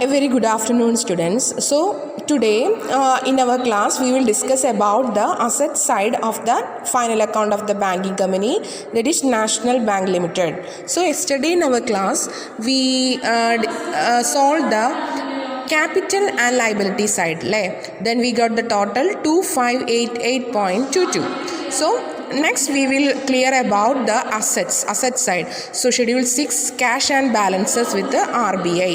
A very good afternoon, students. So today in our class we will discuss about the asset side of the final account of the banking company, that is National Bank Limited. So yesterday in our class we solved the capital and liability side. Then we got the total 2588.22. So next we will clear about the asset side. So schedule 6, cash and balances with the RBI.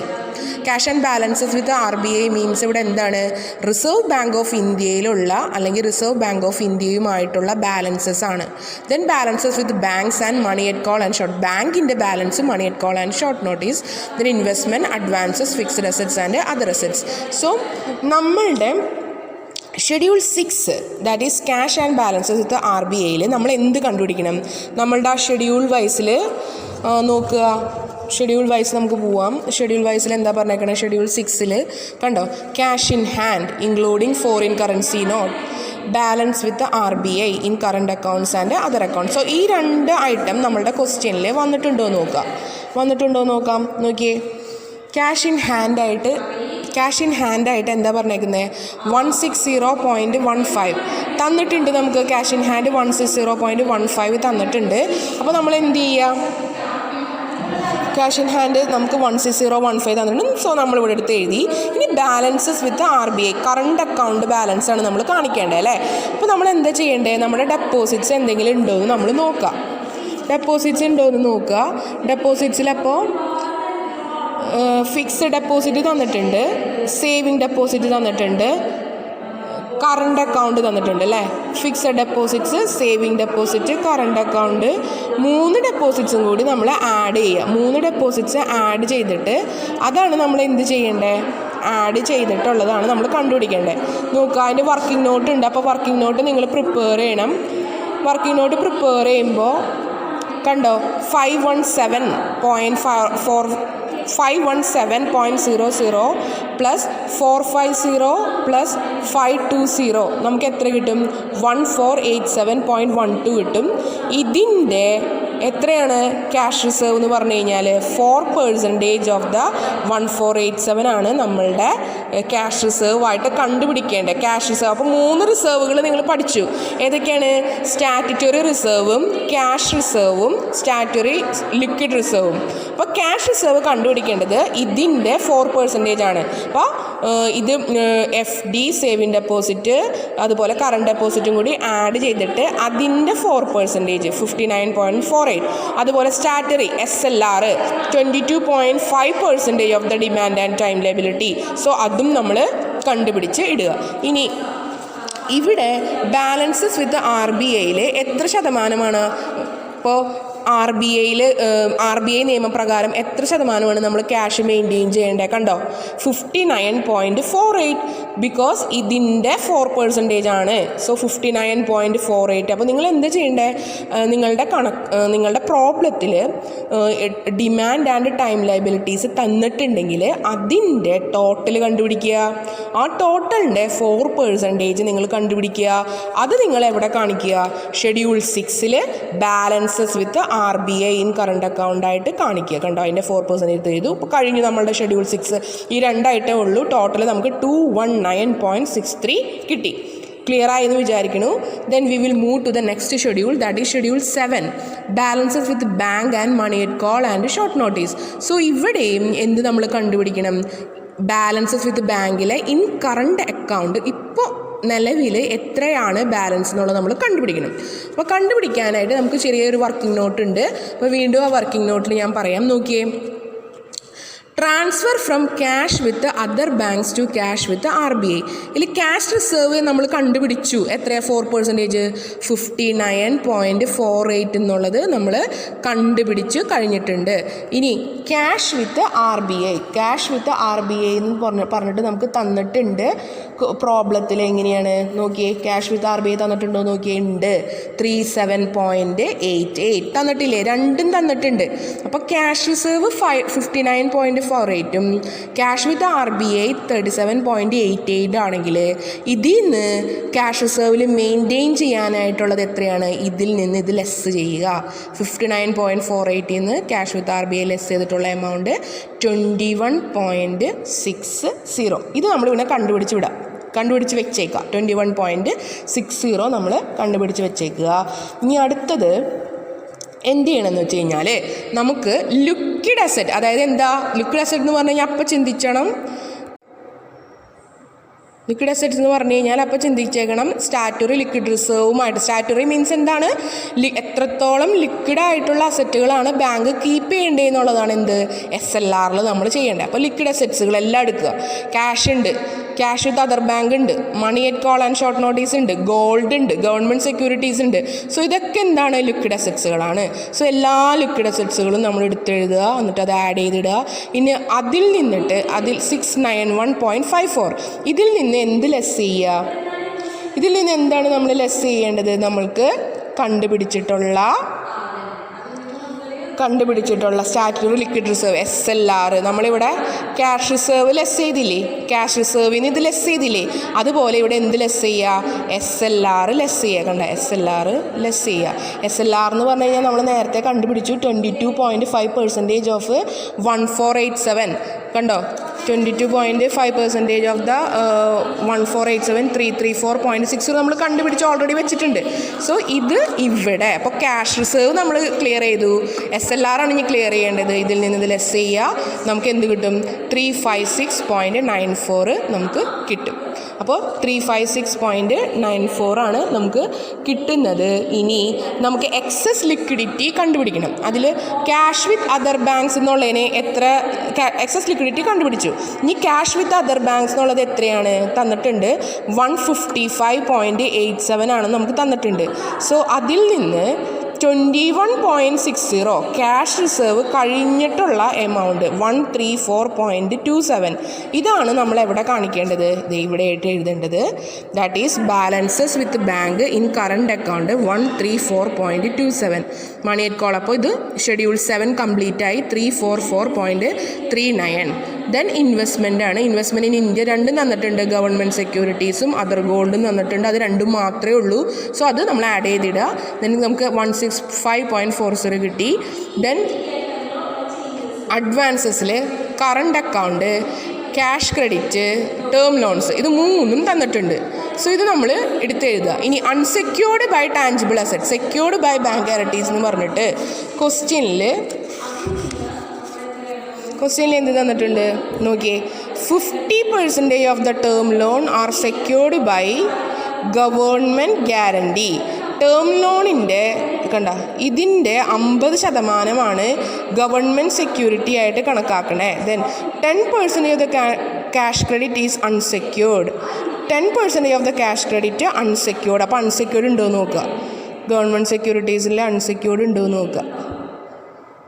Cash and balances with the RBI means ഇവിടെ എന്താണ്, reserve bank of ഇന്ത്യയിലുള്ള അല്ലെങ്കിൽ reserve bank of ഇന്ത്യയുമായിട്ടുള്ള balances ആണ്. Then balances with banks and money at call and short, ബാങ്കിൻ്റെ balance money at call and short notice, then investment, advances, fixed assets and other assets. So നമ്മളുടെ schedule 6 that is cash and balances with RBIയിൽ നമ്മൾ എന്ത് കണ്ടുപിടിക്കണം? നമ്മളുടെ ആ schedule വൈസിൽ നോക്കുക, schedule vice നമുക്ക് പോവാം. ഷെഡ്യൂൾ വൈസിൽ എന്താ പറഞ്ഞേക്കണത്? ഷെഡ്യൂൾ 6 കണ്ടോ, cash in hand including foreign currency note, balance with RBI in current accounts and other accounts. So ഈ രണ്ട് ഐറ്റം നമ്മളുടെ ക്വസ്റ്റ്യനിൽ വന്നിട്ടുണ്ടോ നോക്കാം. നോക്കിയേ, ക്യാഷ് ഇൻ ഹാൻഡായിട്ട് എന്താ പറഞ്ഞേക്കുന്നത്? 160.15 തന്നിട്ടുണ്ട് നമുക്ക്. ക്യാഷ് ഇൻ ഹാൻഡ് 160.15 തന്നിട്ടുണ്ട്. അപ്പോൾ നമ്മൾ എന്ത് ചെയ്യുക? ക്യാഷ് ഇൻ ഹാൻഡ് നമുക്ക് 160.15 തന്നിട്ടുണ്ട്. സോ നമ്മളിവിടെ എടുത്ത് എഴുതി. ഇനി balances with RBI, current account balance ആണ് നമ്മൾ കാണിക്കേണ്ടത് അല്ലേ. അപ്പോൾ നമ്മൾ എന്താ ചെയ്യേണ്ടത്? നമ്മുടെ ഡെപ്പോസിറ്റ്സ് എന്തെങ്കിലും ഉണ്ടോ എന്ന് നമ്മൾ നോക്കുക. ഡെപ്പോസിറ്റ്സിലപ്പോൾ ഫിക്സ്ഡ് ഡെപ്പോസിറ്റ് തന്നിട്ടുണ്ട്, സേവിങ് ഡെപ്പോസിറ്റ് തന്നിട്ടുണ്ട്, കറണ്ട് അക്കൗണ്ട് തന്നിട്ടുണ്ട് അല്ലേ. Fixed deposits, saving deposit, current account, 3 ഡെപ്പോസിറ്റ്സും കൂടി നമ്മൾ ആഡ് ചെയ്യുക. 3 ഡെപ്പോസിറ്റ്സ് ആഡ് ചെയ്തിട്ട് അതാണ് നമ്മൾ എന്ത് ചെയ്യേണ്ടത്? ആഡ് ചെയ്തിട്ടുള്ളതാണ് നമ്മൾ കണ്ടുപിടിക്കേണ്ടത്. നോക്കുക, അതിൻ്റെ വർക്കിംഗ് നോട്ട് ഉണ്ട്. അപ്പോൾ വർക്കിംഗ് നോട്ട് നിങ്ങൾ പ്രിപ്പയർ ചെയ്യണം. വർക്കിംഗ് നോട്ട് പ്രിപ്പയർ ചെയ്യുമ്പോൾ കണ്ടോ, 517.00 പ്ലസ് 450 പ്ലസ് 520 നമുക്ക് എത്ര കിട്ടും? 1487.12 കിട്ടും. ഇതിൻ്റെ എത്രയാണ് ക്യാഷ് റിസർവ് എന്ന് പറഞ്ഞു കഴിഞ്ഞാൽ 4% ഓഫ് ദ 1487 ആണ് നമ്മളുടെ ക്യാഷ് റിസർവ് ആയിട്ട് കണ്ടുപിടിക്കേണ്ടത്. ക്യാഷ് റിസർവ് അപ്പോൾ 3 റിസർവുകൾ നിങ്ങൾ പഠിച്ചു. ഏതൊക്കെയാണ്? സ്റ്റാറ്റ്യൂട്ടറി റിസർവും, ക്യാഷ് റിസർവും, സ്റ്റാറ്റ്യൂട്ടറി ലിക്വിഡ് റിസർവും. അപ്പോൾ ക്യാഷ് റിസർവ് കണ്ടുപിടിക്കേണ്ടത് ഇതിൻ്റെ 4% ആണ്. അപ്പോൾ ഇത് FD, സേവിങ് ഡെപ്പോസിറ്റ്, അതുപോലെ കറണ്ട് ഡെപ്പോസിറ്റും കൂടി ആഡ് ചെയ്തിട്ട് അതിൻ്റെ 4% 59.48. അതുപോലെ statutory SLR 22.5% of the demand and time liability. So അതും നമ്മൾ കണ്ടുപിടിച്ച് ഇടുക. ഇനി ഇവിടെ ബാലൻസസ് വിത്ത് RBIയിൽ എത്ര ശതമാനമാണ്? ഇപ്പോൾ RBI നിയമപ്രകാരം എത്ര ശതമാനമാണ് നമ്മൾ ക്യാഷ് മെയിൻറ്റെയിൻ ചെയ്യേണ്ടത്? കണ്ടോ, 59.48 ബിക്കോസ് ഇതിൻ്റെ 4% ആണ്. സോ 59.48. അപ്പോൾ നിങ്ങൾ എന്താ ചെയ്യേണ്ടത്? നിങ്ങളുടെ പ്രോബ്ലത്തിൽ ഡിമാൻഡ് ആൻഡ് ടൈം ലയബിലിറ്റീസ് തന്നിട്ടുണ്ടെങ്കിൽ അതിൻ്റെ ടോട്ടൽ കണ്ടുപിടിക്കുക. ആ ടോട്ടലിൻ്റെ 4% നിങ്ങൾ കണ്ടുപിടിക്കുക. അത് നിങ്ങൾ എവിടെ കാണിക്കുക? Schedule 6 balances with RBI in current അക്കൗണ്ടായിട്ട് കാണിക്കുക. കണ്ടോ, അതിൻ്റെ 4% എഴുതു. ഇപ്പോൾ കഴിഞ്ഞു നമ്മളുടെ ഷെഡ്യൂൾ 6. ഈ 2 ഐറ്റം ഉള്ളൂ. ടോട്ടൽ നമുക്ക് 219.63 കിട്ടി. ക്ലിയർ ആയെന്ന് വിചാരിക്കുന്നു. Then we will move to the next schedule, that is schedule 7, balances with bank and money at call and short notice. So ഇവിടെയും എന്ത് നമ്മൾ കണ്ടുപിടിക്കണം? ബാലൻസസ് വിത്ത് ബാങ്കിലെ ഇൻ കറണ്ട് അക്കൗണ്ട് ഇപ്പോൾ നിലവിൽ എത്രയാണ് ബാലൻസ് എന്നുള്ളത് നമ്മൾ കണ്ടുപിടിക്കണം. അപ്പോൾ കണ്ടുപിടിക്കാനായിട്ട് നമുക്ക് ചെറിയൊരു വർക്കിംഗ് നോട്ട് ഉണ്ട്. അപ്പോൾ വീണ്ടും ആ വർക്കിംഗ് നോട്ടിൽ ഞാൻ പറയാം. നോക്കിയേ, transfer from cash with other banks to cash with RBI. ഇതിൽ ക്യാഷ് റിസർവ് നമ്മൾ കണ്ടുപിടിച്ചു. എത്രയാണ്? 4%, 59.48 എന്നുള്ളത് നമ്മൾ കണ്ടുപിടിച്ചു കഴിഞ്ഞിട്ടുണ്ട്. ഇനി ക്യാഷ് വിത്ത് RBI എന്ന് പറഞ്ഞിട്ട് നമുക്ക് തന്നിട്ടുണ്ട് പ്രോബ്ലത്തിൽ. എങ്ങനെയാണ് നോക്കിയേ, ക്യാഷ് വിത്ത് RBI തന്നിട്ടുണ്ടോ നോക്കിയേ, ഉണ്ട്. 37.88 തന്നിട്ടില്ലേ? രണ്ടും തന്നിട്ടുണ്ട്. അപ്പോൾ cash reserve 59.48 39.48ഉം cash with RBI 37.88 ആണെങ്കിൽ ഇതിൽ നിന്ന് ക്യാഷ് റിസർവിൽ മെയിൻറ്റെയിൻ ചെയ്യാനായിട്ടുള്ളത് എത്രയാണ്? ഇതിൽ നിന്ന് ഇത് ലെസ് ചെയ്യുക. 59.48 നിന്ന് ക്യാഷ് വിത്ത് RBI ലെസ് ചെയ്തിട്ടുള്ള എമൗണ്ട് 21.60. ഇത് നമ്മളിവിടെ കണ്ടുപിടിച്ച് വെച്ചേക്കുക. 21.60 നമ്മൾ കണ്ടുപിടിച്ച് വെച്ചേക്കുക. ഇനി അടുത്തത് എന്ത് ചെയ്യണമെന്ന് വെച്ച് കഴിഞ്ഞാൽ നമുക്ക് ലിക്വിഡ് അസറ്റ്, അതായത് എന്താ ലിക്വിഡ് അസറ്റ് എന്ന് പറഞ്ഞു കഴിഞ്ഞാൽ അപ്പം ചിന്തിക്കണം. ലിക്വിഡ് അസറ്റ്സ് എന്ന് പറഞ്ഞു കഴിഞ്ഞാൽ അപ്പോൾ ചിന്തിച്ചേക്കണം സ്റ്റാറ്റുറി ലിക്വിഡ് റിസർവുമായിട്ട്. സ്റ്റാറ്റുറി മീൻസ് എന്താണ്? എത്രത്തോളം ലിക്വിഡായിട്ടുള്ള അസറ്റുകളാണ് ബാങ്ക് കീപ്പ് ചെയ്യേണ്ടതെന്നുള്ളതാണ് എന്ത് SLRൽ നമ്മൾ ചെയ്യേണ്ടത്. അപ്പോൾ ലിക്വിഡ് അസറ്റ്സുകളെല്ലാം എടുക്കുക. ക്യാഷ് ഉണ്ട്, ക്യാഷ് വിത്ത് അതർ ബാങ്ക് ഉണ്ട്, money at call and short notice ഉണ്ട്, ഗോൾഡ് ഉണ്ട്, ഗവൺമെൻറ് സെക്യൂരിറ്റീസ് ഉണ്ട്. സോ ഇതൊക്കെ എന്താണ്? ലിക്വിഡ് അസറ്റ്സുകളാണ്. സോ എല്ലാ ലിക്വിഡ് അസറ്റ്സുകളും നമ്മൾ എടുത്തെഴുതുക, എന്നിട്ട് അത് ആഡ് ചെയ്തിടുക. ഇനി അതിൽ 691.54 ഇതിൽ നിന്ന് എന്ത് ലെസ് ചെയ്യുക? ഇതിൽ നിന്ന് എന്താണ് നമ്മൾ ലെസ് ചെയ്യേണ്ടത്? നമ്മൾക്ക് കണ്ടുപിടിച്ചിട്ടുള്ള സ്റ്റാറ്റുറി ലിക്വിഡ് റിസർവ് SLR, നമ്മളിവിടെ ക്യാഷ് റിസർവ് ലെസ് ചെയ്തില്ലേ? ക്യാഷ് റിസർവിന് ഇത് ലെസ് ചെയ്തില്ലേ? അതുപോലെ ഇവിടെ എന്ത് ലെസ് ചെയ്യുക? SLR ലെസ് ചെയ്യുക. കണ്ട SLR ലെസ് ചെയ്യുക. SLR എന്ന് പറഞ്ഞു കഴിഞ്ഞാൽ നമ്മൾ നേരത്തെ കണ്ടുപിടിച്ചു 22.5% ഓഫ് 1487. കണ്ടോ? 22.5% ഓഫ് ദ 1487 334.60 നമ്മൾ കണ്ടുപിടിച്ച് ഓൾറെഡി വെച്ചിട്ടുണ്ട്. സോ ഇത് ഇവിടെ അപ്പോൾ ക്യാഷ് റിസർവ് നമ്മൾ ക്ലിയർ ചെയ്തു. SLR ആണ് ഇനി ക്ലിയർ ചെയ്യേണ്ടത്. ഇതിൽ നിന്ന് ഇത് ലെസ് ചെയ്യുക. നമുക്ക് എന്ത് കിട്ടും? 356.94 നമുക്ക് കിട്ടും. അപ്പോൾ 356.94 ആണ് നമുക്ക് കിട്ടുന്നത്. ഇനി നമുക്ക് എക്സസ് ലിക്വിഡിറ്റി കണ്ടുപിടിക്കണം. അതിൽ ക്യാഷ് വിത്ത് അതർ ബാങ്ക്സ് എന്നുള്ളതിന് എത്ര എക്സസ് ലിക്വിഡിറ്റി കണ്ടുപിടിച്ചു. ഇനി ക്യാഷ് വിത്ത് അതർ ബാങ്ക്സ് എന്നുള്ളത് എത്രയാണ് തന്നിട്ടുണ്ട്? 155.87 ആണ് നമുക്ക് തന്നിട്ടുണ്ട്. സോ അതിൽ നിന്ന് 21.60 ക്യാഷ് റിസർവ് കഴിഞ്ഞിട്ടുള്ള എമൗണ്ട് 134.27 ഇതാണ് നമ്മൾ എവിടെ കാണിക്കേണ്ടത്? ഇവിടെ ആയിട്ട് എഴുതേണ്ടത്. That is balances with bank in current account 134.27 money at call. അപ്പോൾ ഇത് ഷെഡ്യൂൾ 7 കംപ്ലീറ്റ് ആയി 344.39. ദെൻ ഇൻവെസ്റ്റ്മെൻ്റ് ആണ്. ഇൻവെസ്റ്റ്മെൻറ്റ് ഇൻ ഇന്ത്യ രണ്ടും തന്നിട്ടുണ്ട്, ഗവൺമെൻറ് സെക്യൂരിറ്റീസും അതർ ഗോൾഡും തന്നിട്ടുണ്ട്. അത് രണ്ടും മാത്രമേ ഉള്ളൂ. സോ അത് നമ്മൾ ആഡ് ചെയ്തിടുക. ദെൻ നമുക്ക് 165.40 കിട്ടി. ദെൻ അഡ്വാൻസസിൽ current account, cash credit, term loans ഇത് മൂന്നും തന്നിട്ടുണ്ട്. സോ ഇത് നമ്മൾ എടുത്തെഴുതുക. ഇനി unsecured by tangible asset, secured by bank guarantees എന്ന് പറഞ്ഞിട്ട് ക്വസ്റ്റ്യനിൽ എന്ത് തന്നിട്ടുണ്ട് നോക്കിയേ. 50% of the term loan are secured by government guarantee. Term ലോണിൻ്റെ കണ്ട ഇതിൻ്റെ 50% ഗവൺമെൻറ് സെക്യൂരിറ്റി ആയിട്ട് കണക്കാക്കണേ. Then 10% of the cash credit is unsecured. 10% of the cash credit unsecured. അപ്പോൾ അൺസെക്യൂർഡ് ഉണ്ടോ എന്ന് നോക്കുക. ഗവൺമെൻറ് സെക്യൂരിറ്റീസിൽ അൺസെക്യൂർഡ് ഉണ്ടോ എന്ന് നോക്കുക.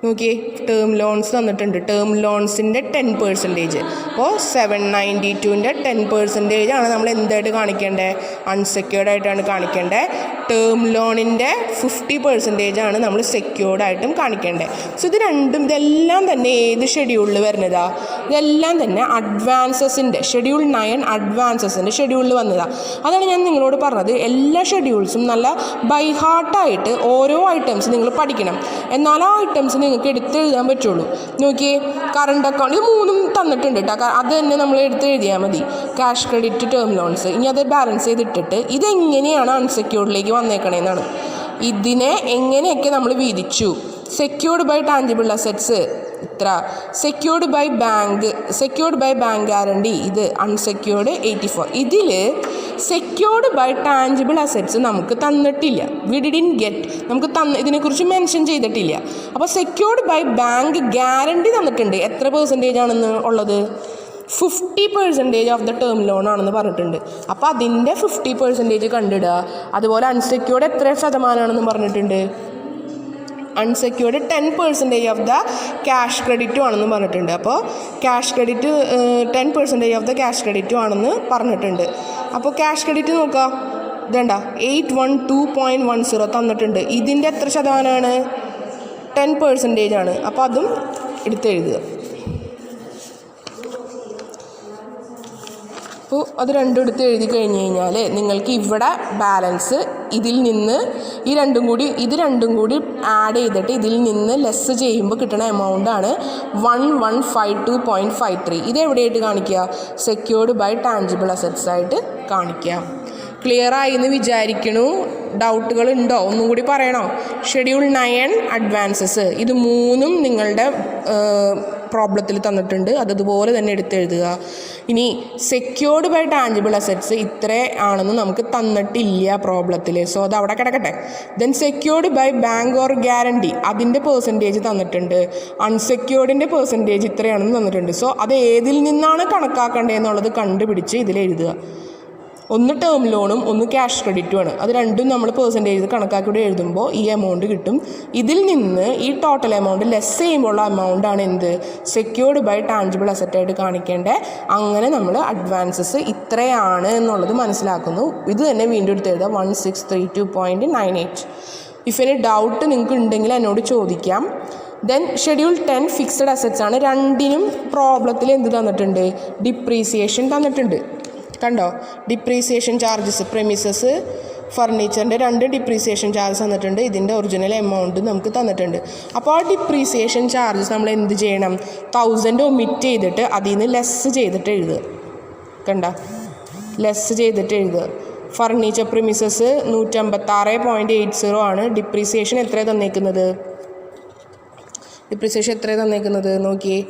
നോക്കിയേ, ടേം ലോൺസ് തന്നിട്ടുണ്ട്. ടേം ലോൺസിൻ്റെ 10%. അപ്പോൾ 792ൻ്റെ 10% ആണ് നമ്മൾ എന്തായിട്ട് കാണിക്കേണ്ടത്? അൺസെക്യൂർഡ് ആയിട്ടാണ് കാണിക്കേണ്ടത്. ടേം ലോണിൻ്റെ 50% ആണ് നമ്മൾ സെക്യൂർഡ് ആയിട്ടും കാണിക്കേണ്ടത്. സോ ഇത് രണ്ടും ഇതെല്ലാം തന്നെ ഏത് ഷെഡ്യൂളിൽ വരുന്നതാ? ഇതെല്ലാം തന്നെ അഡ്വാൻസസിൻ്റെ ഷെഡ്യൂൾ 9 അഡ്വാൻസസിൻ്റെ ഷെഡ്യൂളിൽ വന്നതാണ്. അതാണ് ഞാൻ നിങ്ങളോട് പറഞ്ഞത്. എല്ലാ ഷെഡ്യൂൾസും നല്ല ബൈ ഹാർട്ടായിട്ട് ഓരോ ഐറ്റംസ് നിങ്ങൾ പഠിക്കണം. എന്നാൽ ആ ഐറ്റംസ് നിങ്ങൾക്ക് എടുത്തെഴുതാൻ പറ്റുള്ളൂ. നോക്കിയേ, കറണ്ട് അക്കൗണ്ട് ഇത് മൂന്നും തന്നിട്ടുണ്ട് കേട്ടോ. അത് തന്നെ നമ്മൾ എടുത്ത് എഴുതിയാൽ മതി. Cash credit, term loans. ഇനി അത് ബാലൻസ് ചെയ്തിട്ടിട്ട് ഇതെങ്ങനെയാണ് അൺസെക്യൂർഡിലേക്ക് വന്നേക്കണേന്നാണ്. ഇതിനെ എങ്ങനെയൊക്കെ നമ്മൾ വീതിച്ചു. സെക്യൂർഡ് ബൈ ടാഞ്ചിബിൾ അസറ്റ്സ് ഇത്ര, സെക്യൂർഡ് ബൈ ബാങ്ക് ഗ്യാരണ്ടി ഇത്, അൺസെക്യൂർഡ് 84. ഇതിൽ സെക്യൂർഡ് ബൈ ടാഞ്ചിബിൾ അസറ്റ്സ് നമുക്ക് തന്നിട്ടില്ല. വി ഡിഡ്ന്റ് ഗെറ്റ്, നമുക്ക് ഇതിനെക്കുറിച്ച് മെൻഷൻ ചെയ്തിട്ടില്ല. അപ്പോൾ സെക്യൂർഡ് ബൈ ബാങ്ക് ഗ്യാരണ്ടി തന്നിട്ടുണ്ട്. എത്ര % ആണെന്ന് ഉള്ളത്? 50% ഓഫ് ദ ടേം ലോൺ ആണെന്ന് പറഞ്ഞിട്ടുണ്ട്. അപ്പോൾ അതിൻ്റെ 50% കണ്ടിടുക. അതുപോലെ അൺസെക്യൂർഡ് എത്ര ശതമാനമാണെന്ന് പറഞ്ഞിട്ടുണ്ട്? അൺസെക്യൂർഡ് 10% ഓഫ് ദ ക്യാഷ് ക്രെഡിറ്റും ആണെന്ന് പറഞ്ഞിട്ടുണ്ട്. അപ്പോൾ cash credit 10% of the cash ക്രെഡിറ്റും ആണെന്ന് പറഞ്ഞിട്ടുണ്ട്. അപ്പോൾ ക്യാഷ് ക്രെഡിറ്റ് നോക്കാം. ഇതേണ്ട 812.10 തന്നിട്ടുണ്ട്. ഇതിൻ്റെ എത്ര ശതമാനമാണ്? 10% ആണ്. അപ്പോൾ അതും എടുത്തെഴുതുക. അപ്പോൾ അത് രണ്ടും എടുത്ത് എഴുതി കഴിഞ്ഞ് കഴിഞ്ഞാൽ നിങ്ങൾക്ക് ഇവിടെ ബാലൻസ് ഇതിൽ നിന്ന് ഇത് രണ്ടും കൂടി ആഡ് ചെയ്തിട്ട് ഇതിൽ നിന്ന് ലെസ് ചെയ്യുമ്പോൾ കിട്ടുന്ന എമൗണ്ടാണ് 1152.53. ഇത് എവിടെയായിട്ട് കാണിക്കുക? സെക്യൂർഡ് ബൈ ടാഞ്ചിബിൾ അസറ്റ്സ് ആയിട്ട് കാണിക്കുക. ക്ലിയർ ആയി എന്ന് വിചാരിക്കണു. ഡൗട്ടുകൾ ഉണ്ടോ? ഒന്നും കൂടി പറയണോ? ഷെഡ്യൂൾ 9 അഡ്വാൻസസ്, ഇത് മൂന്നും നിങ്ങളുടെ പ്രോബ്ലത്തിൽ തന്നിട്ടുണ്ട്. അതുപോലെ തന്നെ എടുത്തെഴുതുക. ഇനി സെക്യൂർഡ് ബൈ ടാഞ്ചിബിൾ അസറ്റ്സ് ഇത്ര ആണെന്ന് നമുക്ക് തന്നിട്ടില്ല പ്രോബ്ലത്തിൽ. സോ അത് അവിടെ കിടക്കട്ടെ. Then secured by bank or guarantee, അതിൻ്റെ പെർസെൻറ്റേജ് തന്നിട്ടുണ്ട്. അൺസെക്യൂർഡിൻ്റെ പെർസെൻറ്റേജ് ഇത്രയാണെന്ന് തന്നിട്ടുണ്ട്. സോ അത് ഏതിൽ നിന്നാണ് കണക്കാക്കേണ്ടതെന്നുള്ളത് കണ്ടുപിടിച്ച് ഇതിലെഴുതുക. ഒന്ന് ടേം ലോണും ഒന്ന് ക്യാഷ് ക്രെഡിറ്റുമാണ്. അത് രണ്ടും നമ്മൾ പെർസെൻറ്റേജ് കണക്കാക്കി എഴുതുമ്പോൾ ഈ എമൗണ്ട് കിട്ടും. ഇതിൽ നിന്ന് ഈ ടോട്ടൽ എമൗണ്ട് ലെസ് ചെയ്യുമ്പോഴുള്ള എമൗണ്ടാണ് എന്ത്? സെക്യൂർഡ് ബൈ ടാഞ്ചിബിൾ അസറ്റായിട്ട് കാണിക്കേണ്ടത്. അങ്ങനെ നമ്മൾ അഡ്വാൻസസ് ഇത്രയാണ് എന്നുള്ളത് മനസ്സിലാക്കുന്നു. ഇത് തന്നെ വീണ്ടും എടുത്തെഴുതുക 1632.98. ഇഫ് എനി ഡൗട്ട് നിങ്ങൾക്ക് ഉണ്ടെങ്കിൽ എന്നോട് ചോദിക്കാം. ദെൻ ഷെഡ്യൂൾ 10 ഫിക്സഡ് അസറ്റ്സ് ആണ്. രണ്ടിനും പ്രോബ്ലത്തിൽ എന്ത് തന്നിട്ടുണ്ട്? ഡിപ്രീസിയേഷൻ തന്നിട്ടുണ്ട്. കണ്ടോ? ഡിപ്രീസിയേഷൻ ചാർജസ്, പ്രെമിസസ്, ഫർണിച്ചറിൻ്റെ 2 ഡിപ്രീസിയേഷൻ ചാർജസ് തന്നിട്ടുണ്ട്. ഇതിൻ്റെ ഒറിജിനൽ എമൗണ്ട് നമുക്ക് തന്നിട്ടുണ്ട്. അപ്പോൾ ആ ഡിപ്രീസിയേഷൻ ചാർജസ് നമ്മൾ എന്ത് ചെയ്യണം? 1000 ഒമിറ്റ് ചെയ്തിട്ട് അതിൽ നിന്ന് ലെസ് ചെയ്തിട്ട് എഴുതുക. കണ്ട? ലെസ് ചെയ്തിട്ട് എഴുതുക. ഫർണിച്ചർ പ്രിമിസസ് 156.80 ആണ്. ഡിപ്രീസിയേഷൻ എത്ര തന്നേക്കുന്നത്? നോക്കിയേ,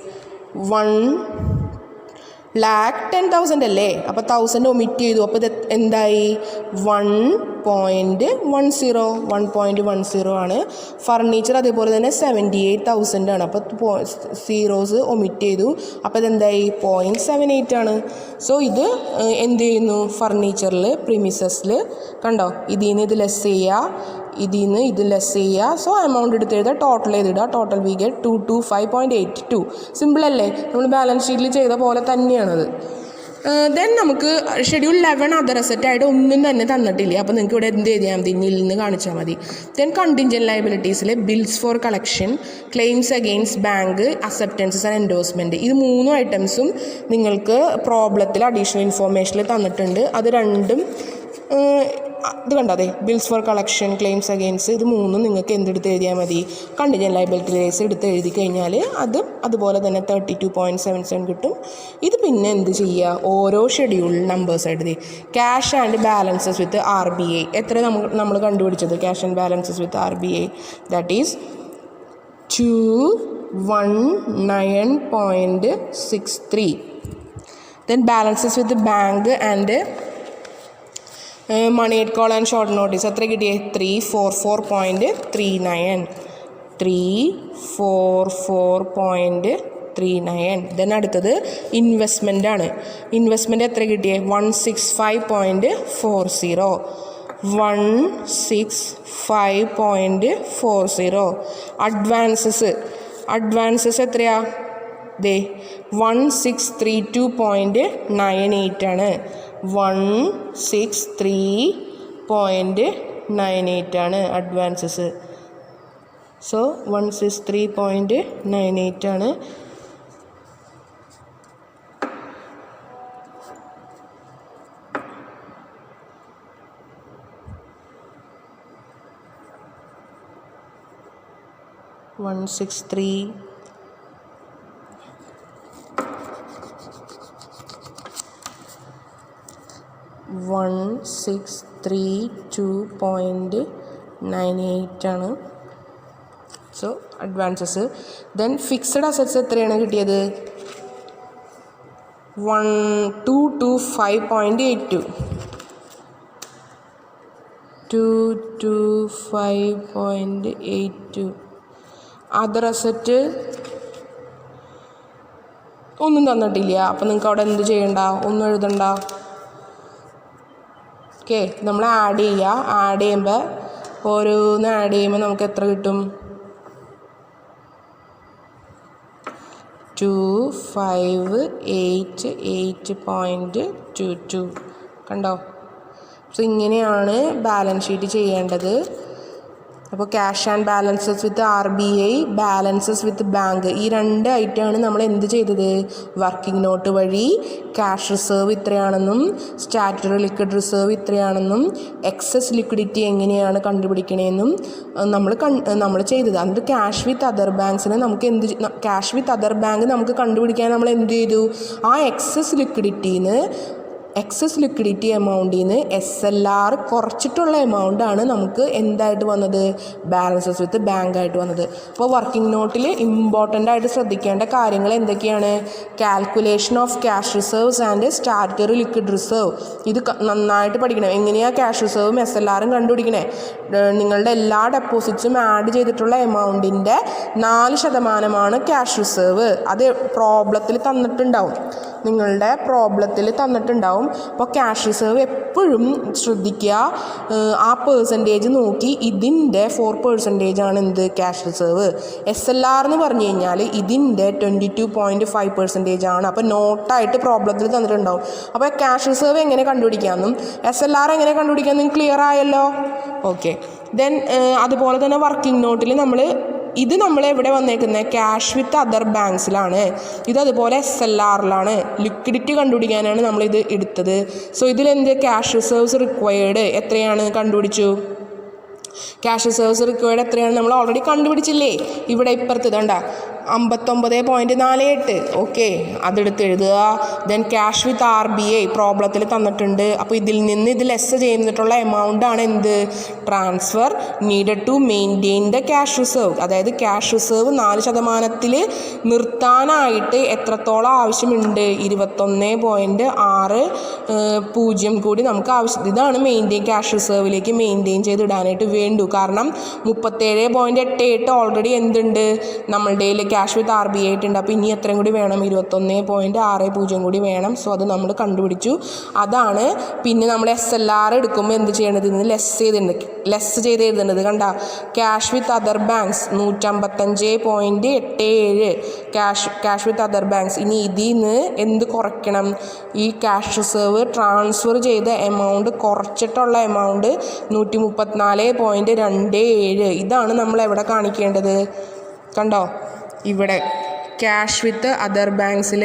1,10,000 അല്ലേ? അപ്പോൾ 1000 ഒമിറ്റ് ചെയ്തു. അപ്പോൾ ഇത് എന്തായി? 1.10 ആണ്. ഫർണിച്ചർ അതേപോലെ തന്നെ 78,000 ആണ്. അപ്പോൾ സീറോസ് ഒമിറ്റ് ചെയ്തു. അപ്പോൾ ഇതെന്തായി? 0.78 ആണ്. സോ ഇത് എന്ത് ചെയ്യുന്നു? ഫർണിച്ചറിൽ പ്രിമിസസിൽ കണ്ടോ, ഇതിൽ നിന്ന് ഇത് ലെസ് ചെയ്യുക, ഇതിൽ നിന്ന് ഇത് ലെസ് ചെയ്യുക. സോ എമൗണ്ട് എടുത്ത് എഴുതുക, ടോട്ടൽ ചെയ്തിടുക. Total we get 225.82. സിമ്പിൾ അല്ലേ? നമ്മൾ ബാലൻസ് ഷീറ്റിൽ ചെയ്ത പോലെ തന്നെയാണത്. ദെൻ നമുക്ക് ഷെഡ്യൂൾ 11 അതർ അസറ്റായിട്ട് ഒന്നും തന്നെ തന്നിട്ടില്ല. അപ്പോൾ നിങ്ങൾക്ക് ഇവിടെ എന്ത് ചെയ്താൽ മതി? നിൽ നിന്ന് കാണിച്ചാൽ മതി. ദെൻ കണ്ടിൻജൻറ്റ് ലയബിലിറ്റീസിൽ bills for collection, claims against bank, acceptances and endorsement, ഇത് 3 ഐറ്റംസും നിങ്ങൾക്ക് പ്രോബ്ലത്തിൽ അഡീഷണൽ ഇൻഫോർമേഷനിൽ തന്നിട്ടുണ്ട്. അത് രണ്ടും ഇത് കണ്ടാതെ, bills for collection, claims against, ഇത് 3 നിങ്ങൾക്ക് എന്തെടുത്ത് എഴുതിയാൽ മതി? കണ്ടിൻജൻറ്റ് ലയബിലിറ്റീസ് എടുത്ത് എഴുതി കഴിഞ്ഞാൽ അതുപോലെ തന്നെ 32.77 കിട്ടും. ഇത് പിന്നെ എന്ത് ചെയ്യുക? ഓരോ ഷെഡ്യൂൾ നമ്പേഴ്സ് എഴുതി. Cash and balances with RBI എത്ര നമ്മൾ കണ്ടുപിടിച്ചത്? Cash and balances with RBI that is 219.63. Then balances with bank and money at call and short notice എത്ര കിട്ടിയേ? 344.39. 344.39. ദെൻ അടുത്തത് ഇൻവെസ്റ്റ്മെൻ്റ് ആണ്. ഇൻവെസ്റ്റ്മെൻറ്റ് എത്ര കിട്ടിയേ? 165.40. 165.40. അഡ്വാൻസസ് എത്രയാ? 1632.98 ആണ്. 163.98 ആണ് അഡ്വാൻസസ്. സോ 163.98 ആണ്. One six three 1,632.98 ആണ്. So advances. Then fixed assets എത്രയാണ് കിട്ടിയത്? 225.82. 225.82. അതർ അസറ്റ് ഒന്നും തന്നിട്ടില്ല. അപ്പം നിങ്ങൾക്ക് അവിടെ എന്ത് ചെയ്യണ്ട? ഒന്നും എഴുതണ്ട. ഓക്കെ, നമ്മൾ ആഡ് ചെയ്യുമ്പോൾ ഓരോന്ന് ആഡ് ചെയ്യുമ്പോൾ നമുക്ക് എത്ര കിട്ടും? 2588.22. കണ്ടോ? സോ ഇങ്ങനെയാണ് ബാലൻസ് ഷീറ്റ് ചെയ്യേണ്ടത്. അപ്പോൾ cash and balances with RBI, balances with bank, ഈ 2 ഐറ്റമാണ് നമ്മൾ എന്ത് ചെയ്തത്, വർക്കിംഗ് നോട്ട് വഴി ക്യാഷ് റിസർവ് ഇത്രയാണെന്നും സ്റ്റാറ്റ്യൂട്ടറി ലിക്വിഡ് റിസർവ് ഇത്രയാണെന്നും എക്സസ് ലിക്വിഡിറ്റി എങ്ങനെയാണ് കണ്ടുപിടിക്കണമെന്നും നമ്മൾ ചെയ്തത്. എന്നിട്ട് ക്യാഷ് വിത്ത് അതർ ബാങ്ക്സിന് നമുക്ക് ക്യാഷ് വിത്ത് അതർ ബാങ്ക് നമുക്ക് കണ്ടുപിടിക്കാൻ നമ്മൾ എന്ത് ചെയ്തു, ആ എക്സസ് ലിക്വിഡിറ്റി എമൗണ്ടിൽ നിന്ന് SLR കുറച്ചിട്ടുള്ള എമൗണ്ടാണ് നമുക്ക് എന്തായിട്ട് വന്നത്, ബാലൻസസ് വിത്ത് ബാങ്ക് ആയിട്ട് വന്നത്. അപ്പോൾ വർക്കിംഗ് നോട്ടിൽ ഇമ്പോർട്ടൻ്റ് ആയിട്ട് ശ്രദ്ധിക്കേണ്ട കാര്യങ്ങൾ എന്തൊക്കെയാണ്, calculation of cash reserves and statutory liquid reserve. ഇത് നന്നായിട്ട് പഠിക്കണം. എങ്ങനെയാണ് ക്യാഷ് റിസർവും SLRും കണ്ടുപിടിക്കണേ, നിങ്ങളുടെ എല്ലാ ഡെപ്പോസിറ്റ്സും ആഡ് ചെയ്തിട്ടുള്ള എമൗണ്ടിൻ്റെ 4% ക്യാഷ് റിസർവ്. അത് പ്രോബ്ലത്തിൽ തന്നിട്ടുണ്ടാവും, അപ്പോൾ ക്യാഷ് റിസർവ് എപ്പോഴും ശ്രദ്ധിക്കുക, ആ പെർസെൻറ്റേജ് നോക്കി ഇതിൻ്റെ 4% ആണ് എന്ത്, ക്യാഷ് റിസർവ്. SLR എന്ന് പറഞ്ഞു കഴിഞ്ഞാൽ ഇതിൻ്റെ 22.5% ആണ്. അപ്പോൾ നോട്ടായിട്ട് പ്രോബ്ലത്തിൽ തന്നിട്ടുണ്ടാവും. അപ്പോൾ ക്യാഷ് റിസർവ് എങ്ങനെ കണ്ടുപിടിക്കാമെന്നും SLR എങ്ങനെ കണ്ടുപിടിക്കാമെന്നും ക്ലിയർ ആയല്ലോ. ഓക്കെ, ദെൻ അതുപോലെ തന്നെ വർക്കിംഗ് നോട്ടിൽ ഇത് നമ്മൾ എവിടെ വന്നേക്കുന്നത്, ക്യാഷ് വിത്ത് അതർ ബാങ്ക്സിലാണ്. ഇതതുപോലെ SLRലാണ്. ലിക്വിഡിറ്റി കണ്ടുപിടിക്കാനാണ് നമ്മളിത് എടുത്തത്. സോ ഇതിലെന്ത്, ക്യാഷ് റിസർവ്സ് റിക്വയർഡ് എത്രയാണ് കണ്ടുപിടിച്ചു. ക്യാഷ് റിസർവ്സ് റിക്വയർഡ് എത്രയാണ് നമ്മൾ ഓൾറെഡി കണ്ടുപിടിച്ചില്ലേ, ഇവിടെ ഇപ്പുറത്ത് ഇതണ്ട 59.48. ഓക്കെ, അതെടുത്ത് എഴുതുക. ദെൻ ക്യാഷ് വിത്ത് RBI പ്രോബ്ലത്തിൽ തന്നിട്ടുണ്ട്. അപ്പോൾ ഇത് ലെസ് ചെയ്തിട്ടുള്ള എമൗണ്ടാണ് എന്ത്, transfer needed to maintain the cash reserve. അതായത് ക്യാഷ് റിസർവ് 4% നിർത്താനായിട്ട് എത്രത്തോളം ആവശ്യമുണ്ട്, 21.60 കൂടി നമുക്ക് ആവശ്യം. ഇതാണ് ക്യാഷ് റിസർവിലേക്ക് മെയിൻറ്റെയിൻ ചെയ്തിടാനായിട്ട് വേണ്ടു. കാരണം 37.88 ഓൾറെഡി എന്തുണ്ട്, നമ്മളുടെ ക്യാഷ് വിത്ത് RBI ആയിട്ടുണ്ട്. അപ്പോൾ ഇനി എത്രയും കൂടി വേണം, 21.60 കൂടി വേണം. സോ അത് നമ്മൾ കണ്ടുപിടിച്ചു. അതാണ് പിന്നെ നമ്മൾ SLR എടുക്കുമ്പോൾ എന്ത് ചെയ്യേണ്ടത്, ഇതിന് ലെസ് ചെയ്ത് എഴുതേണ്ടത്. കണ്ട, cash with other banks 155.87 cash with other banks. ഇനി ഇതിൽ നിന്ന് എന്ത് കുറയ്ക്കണം, ഈ ക്യാഷ് റിസർവ് ട്രാൻസ്ഫർ ചെയ്ത എമൗണ്ട് കുറച്ചിട്ടുള്ള എമൗണ്ട് 134.27. ഇതാണ് നമ്മൾ എവിടെ കാണിക്കേണ്ടത്, കണ്ടോ, ഇവിടെ ക്യാഷ് വിത്ത് അതർ ബാങ്ക്സിൽ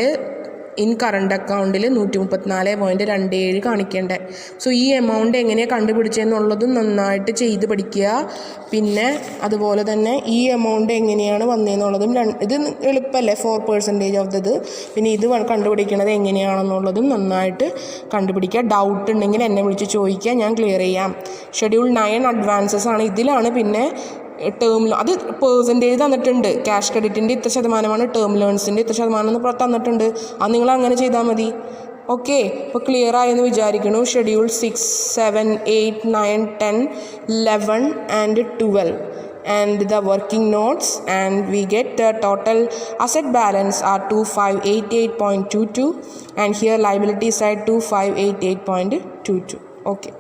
ഇൻ കറണ്ട് അക്കൗണ്ടിൽ 134.27 കാണിക്കേണ്ടത്. സോ ഈ എമൗണ്ട് എങ്ങനെയാണ് കണ്ടുപിടിച്ചതെന്നുള്ളതും നന്നായിട്ട് ചെയ്ത് പഠിക്കുക. പിന്നെ അതുപോലെ തന്നെ ഈ എമൗണ്ട് എങ്ങനെയാണ് വന്നതെന്നുള്ളതും, ഇത് എളുപ്പമല്ലേ, 4% ഓഫ് ഇത്. പിന്നെ ഇത് കണ്ടുപിടിക്കുന്നത് എങ്ങനെയാണെന്നുള്ളതും നന്നായിട്ട് കണ്ടുപിടിക്കുക. ഡൗട്ട് ഉണ്ടെങ്കിൽ എന്നെ വിളിച്ച് ചോദിക്കുക, ഞാൻ ക്ലിയർ ചെയ്യാം. ഷെഡ്യൂൾ 9 അഡ്വാൻസസ് ആണ്. ഇതിലാണ് പിന്നെ ടേം അത് പെർസെൻറ്റേജ് തന്നിട്ടുണ്ട്. ക്യാഷ് ക്രെഡിറ്റിൻ്റെ ഇത്ര ശതമാനമാണ്, ടേം ലോൺസിൻ്റെ ഇത്ര ശതമാനം എന്ന് തന്നിട്ടുണ്ട്. അത് നിങ്ങൾ അങ്ങനെ ചെയ്താൽ മതി. ഓക്കെ, ഇപ്പോൾ ക്ലിയർ ആയെന്ന് വിചാരിക്കുന്നു. Schedule 6, 7, 8, 9, 10, 11 and 12 and the working notes, and we get the total asset balance are 2588.22 and here liability side 2588.22. Okay.